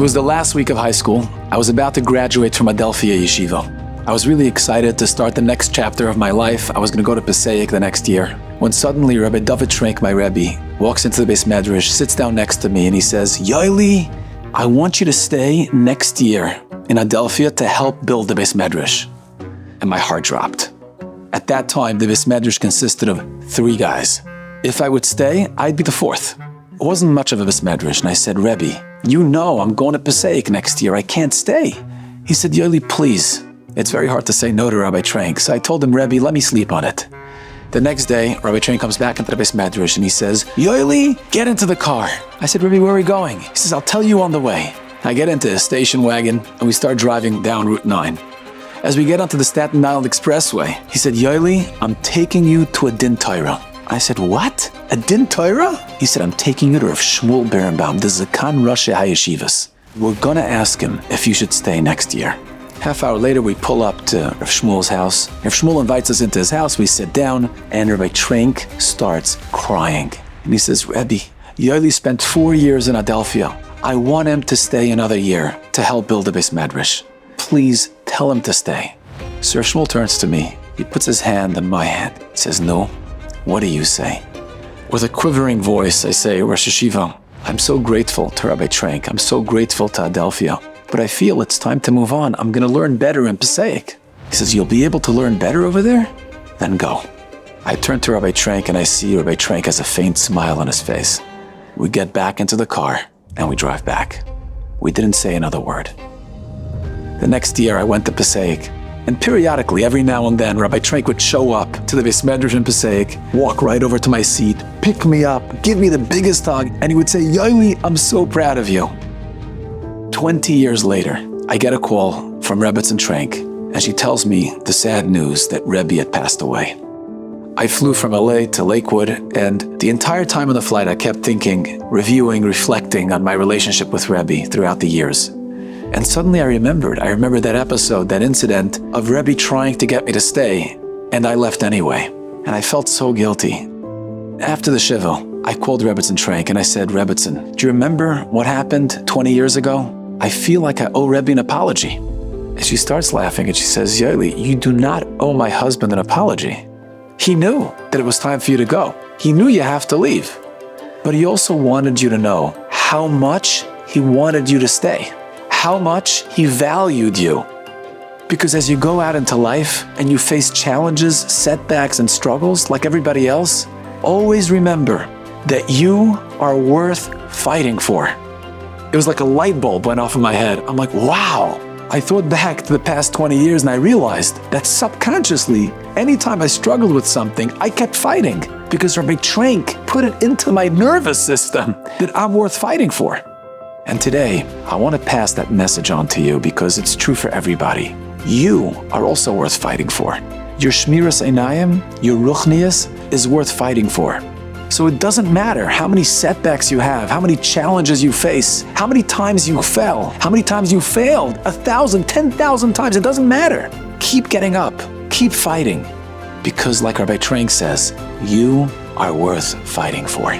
was the last week of high school. I was about to graduate from Adelphia Yeshiva. I was really excited to start the next chapter of my life. I was going to go to Passaic the next year. When suddenly Rabbi David Schrank, my Rebbe, walks into the Beis Medrash, sits down next to me, and he says, Yoeli, I want you to stay next year in Adelphia to help build the Beis Medrash. And my heart dropped. At that time, the Beis Medrash consisted of 3 guys. If I would stay, I'd be the 4th. It wasn't much of a Beis Medrash, and I said, Rebbe, you know I'm going to Passaic next year. I can't stay. He said, Yoeli, please. It's very hard to say no to Rabbi Trank, so I told him, Rebbe, let me sleep on it. The next day, Rabbi Trank comes back into the Beis Medrash and he says, Yoeli, get into the car. I said, Rebbe, where are we going? He says, I'll tell you on the way. I get into a station wagon and we start driving down Route 9. As we get onto the Staten Island Expressway, he said, Yoeli, I'm taking you to a Din Torah. I said, what? A Din Torah? He said, I'm taking you to Rav Shmuel Berenbaum, the Zakan Roshei HaYeshivas. We're going to ask him if you should stay next year. Half hour later, we pull up to Rav Shmuel's house. Rav Shmuel invites us into his house. We sit down, and Rabbi Trank starts crying. And he says, Rebbe, Yoeli spent 4 years in Adelphia. I want him to stay another year to help build the Beis Medrash. Please tell him to stay. So Rav Shmuel turns to me. He puts his hand on my hand. He says, no, what do you say? With a quivering voice, I say, Rosh Hashiva, I'm so grateful to Rabbi Trank. I'm so grateful to Adelphia. But I feel it's time to move on. I'm going to learn better in Passaic. He says, you'll be able to learn better over there? Then go. I turn to Rabbi Trank and I see Rabbi Trank has a faint smile on his face. We get back into the car and we drive back. We didn't say another word. The next year I went to Passaic, and periodically, every now and then, Rabbi Trank would show up to the Beis Medrash in Passaic, walk right over to my seat, pick me up, give me the biggest hug, and he would say, Yoeli, I'm so proud of you. 20 years later, I get a call from Rebbetzin Trank, and she tells me the sad news that Rebbe had passed away. I flew from LA to Lakewood, and the entire time on the flight, I kept thinking, reviewing, reflecting on my relationship with Rebbe throughout the years. And suddenly I remembered that episode, that incident of Rebbe trying to get me to stay, and I left anyway. And I felt so guilty. After the shiva, I called Rebbetzin Trank and I said, Rebbetzin, do you remember what happened 20 years ago? I feel like I owe Rebbe an apology. And she starts laughing and she says, Yoeli, you do not owe my husband an apology. He knew that it was time for you to go. He knew you have to leave. But he also wanted you to know how much he wanted you to stay. How much he valued you. Because as you go out into life and you face challenges, setbacks, and struggles like everybody else, always remember that you are worth fighting for. It was like a light bulb went off in my head. I'm like, wow. I thought back to the past 20 years and I realized that subconsciously, anytime I struggled with something, I kept fighting because Rabbi Trank put it into my nervous system that I'm worth fighting for. And today, I want to pass that message on to you because it's true for everybody. You are also worth fighting for. Your Shmiras Einayim, your Ruchnias, is worth fighting for. So it doesn't matter how many setbacks you have, how many challenges you face, how many times you fell, how many times you failed, 1,000, 10,000 times, it doesn't matter. Keep getting up, keep fighting. Because like Rabbi Trank says, you are worth fighting for.